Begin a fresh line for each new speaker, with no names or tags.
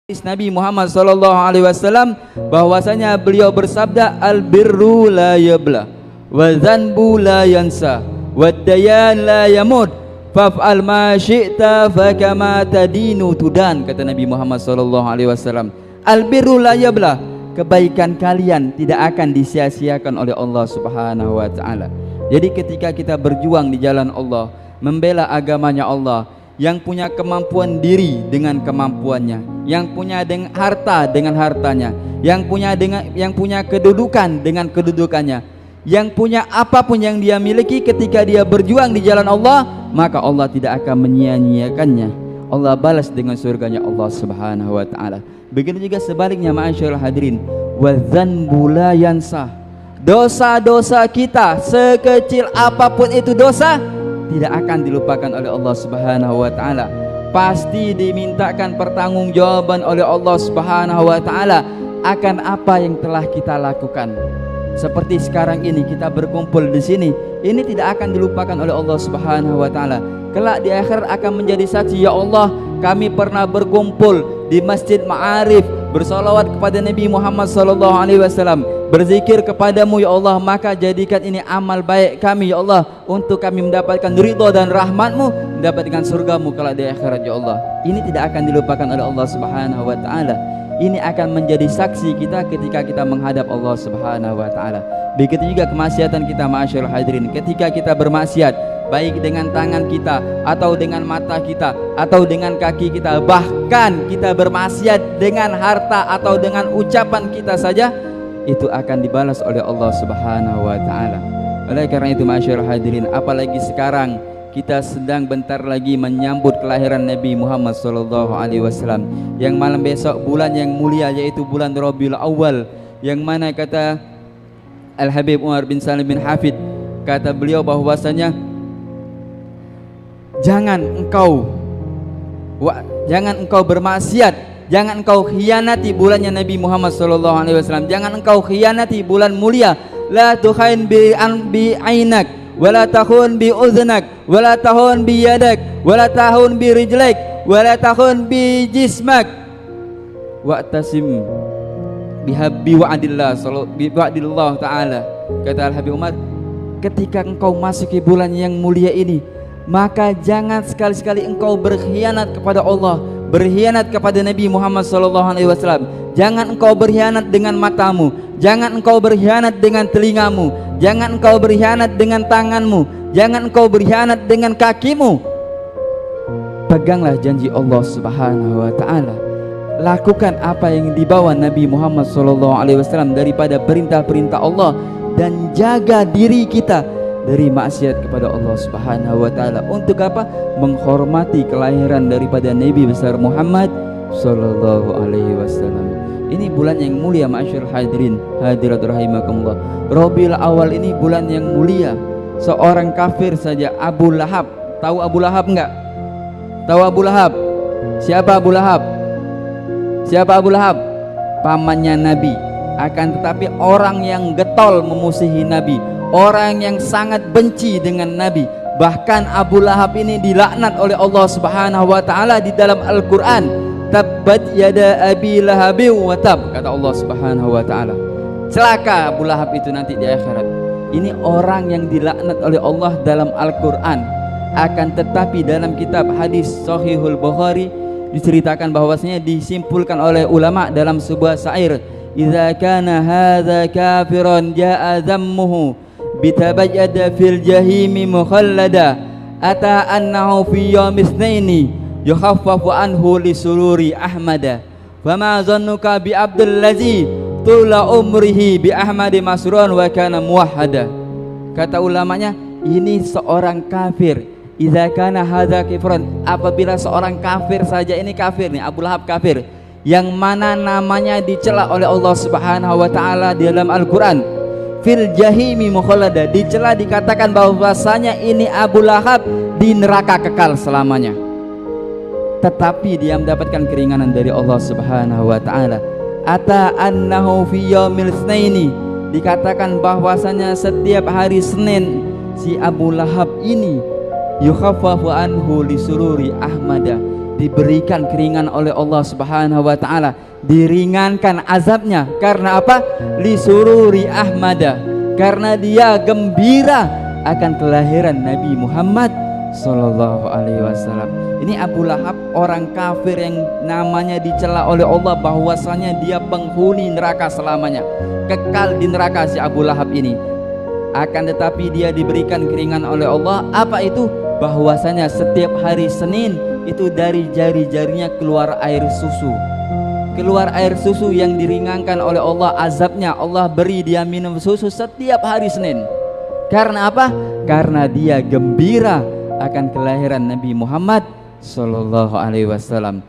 Nabi Muhammad SAW bahwasanya beliau bersabda, al-birru la yabla wa dzanbu la yansa wa dayan la yamut faf'al ma syi'ta fakama tadinu tudan, kata Nabi Muhammad SAW. Al-birru la yabla, kebaikan kalian tidak akan disia-siakan oleh Allah Subhanahu wa taala. Jadi ketika kita berjuang di jalan Allah, membela agamanya Allah, yang punya kemampuan diri dengan kemampuannya, yang punya harta dengan hartanya, yang punya kedudukan dengan kedudukannya, yang punya apapun yang dia miliki, ketika dia berjuang di jalan Allah, maka Allah tidak akan menyia-nyiakannya. Allah balas dengan surganya Allah Subhanahu wa taala. Begitu juga sebaliknya, ma'asyiral hadirin, wa dzanbu la yansah. Dosa-dosa kita sekecil apapun itu dosa tidak akan dilupakan oleh Allah Subhanahu wa taala. Pasti dimintakan pertanggungjawaban oleh Allah Subhanahu wa taala akan apa yang telah kita lakukan. Seperti sekarang ini kita berkumpul di sini, ini tidak akan dilupakan oleh Allah Subhanahu wa taala. Kelak di akhir akan menjadi saksi, ya Allah, kami pernah berkumpul di Masjid Ma'arif, bersolawat kepada Nabi Muhammad SAW, berzikir kepadamu ya Allah, maka jadikan ini amal baik kami ya Allah, untuk kami mendapatkan ridha dan rahmatmu, mendapatkan surgamu kelak di akhirat ya Allah. Ini tidak akan dilupakan oleh Allah Subhanahu wa taala. Ini akan menjadi saksi kita ketika kita menghadap Allah Subhanahu wa taala. Begitu juga kemaksiatan kita, ma'asyiral hadirin. Ketika kita bermaksiat, baik dengan tangan kita, atau dengan mata kita, atau dengan kaki kita, bahkan kita bermaksiat dengan harta atau dengan ucapan kita saja, itu akan dibalas oleh Allah Subhanahu wa taala. Oleh karena itu, ma'asyiral hadirin, apalagi sekarang kita sedang bentar lagi menyambut kelahiran Nabi Muhammad SAW, yang malam besok bulan yang mulia, yaitu bulan Rabiul Awal, yang mana kata Al-Habib Umar bin Salim bin Hafid, kata beliau bahwasanya jangan engkau bermaksiat, jangan engkau khianati bulannya Nabi Muhammad SAW, jangan engkau khianati bulan mulia. La tukhain bi ainak, wala tahun bi udhnak, wala tahun bi yadak, wala tahun bi rijlak, wala tahun bi jismak, wa'tasim bihabbi wa'adillah wa'adillah ta'ala. Kata Al-Habib Umar, ketika engkau masuki bulan yang mulia ini, maka jangan sekali-sekali engkau berkhianat kepada Allah, berkhianat kepada Nabi Muhammad SAW. Jangan engkau berkhianat dengan matamu, jangan engkau berkhianat dengan telingamu, jangan engkau berkhianat dengan tanganmu, jangan engkau berkhianat dengan kakimu. Peganglah janji Allah Subhanahu wa taala. Lakukan apa yang dibawa Nabi Muhammad SAW daripada perintah-perintah Allah, dan jaga diri kita dari maksiat kepada Allah Subhanahu wa taala. Untuk apa? Menghormati kelahiran daripada Nabi besar Muhammad sallallahu alaihi wasallam. Ini bulan yang mulia, ma'asyiral hadirin hadirat rahimakumullah. Rabiul Awal ini bulan yang mulia. Seorang kafir saja, Abu Lahab. Tahu Abu Lahab enggak? Tahu Abu Lahab? Siapa Abu Lahab? Siapa Abu Lahab? Pamannya Nabi. Akan tetapi orang yang getol memusuhi Nabi, orang yang sangat benci dengan Nabi. Bahkan Abu Lahab ini dilaknat oleh Allah Subhanahu wa taala di dalam Al-Qur'an. Tabbat yada abi lahabi wa tab, kata Allah Subhanahu wa taala. Celaka Abu Lahab itu nanti di akhirat. Ini orang yang dilaknat oleh Allah dalam Al-Qur'an. Akan tetapi dalam kitab hadis Sahihul Bukhari diceritakan bahwasanya disimpulkan oleh ulama dalam sebuah syair, idza kana hadza kafiran jaa dhammuhu bitabayyada fil jahimi mukhallada ata annahu fi yawmis naini yukhaffafu anhu li sururi ahmada fama zannuka bi abdul ladzi tula umrihi bi ahmadi masrun wa kana muwahhada. Kata ulamanya, ini seorang kafir, idza kana hadza kafirun, apabila seorang kafir saja, ini kafir nih, Abu Lahab kafir, yang mana namanya dicela oleh Allah Subhanahu wa taala di dalam Al-Qur'an, fil jahimi mukhallada, dicela, dikatakan bahwasanya ini Abu Lahab di neraka kekal selamanya. Tetapi dia mendapatkan keringanan dari Allah Subhanahu wa taala. Ata annahu fi yaumil tsnaini, dikatakan bahwasanya setiap hari Senin si Abu Lahab ini yukhaffafu anhu li sururi ahmada, diberikan keringan oleh Allah Subhanahu wa taala, diringankan azabnya. Karena apa? Li sururi Ahmada, karena dia gembira akan kelahiran Nabi Muhammad sallallahu alaihi wasallam. Ini Abu Lahab, orang kafir yang namanya dicela oleh Allah bahwasanya dia penghuni neraka selamanya, kekal di neraka si Abu Lahab ini. Akan tetapi dia diberikan keringan oleh Allah. Apa itu? Bahwasanya setiap hari Senin itu dari jari-jarinya keluar air susu. Keluar air susu yang diringankan oleh Allah azabnya. Allah beri dia minum susu setiap hari Senin. Karena apa? Karena dia gembira akan kelahiran Nabi Muhammad sallallahu alaihi wasallam.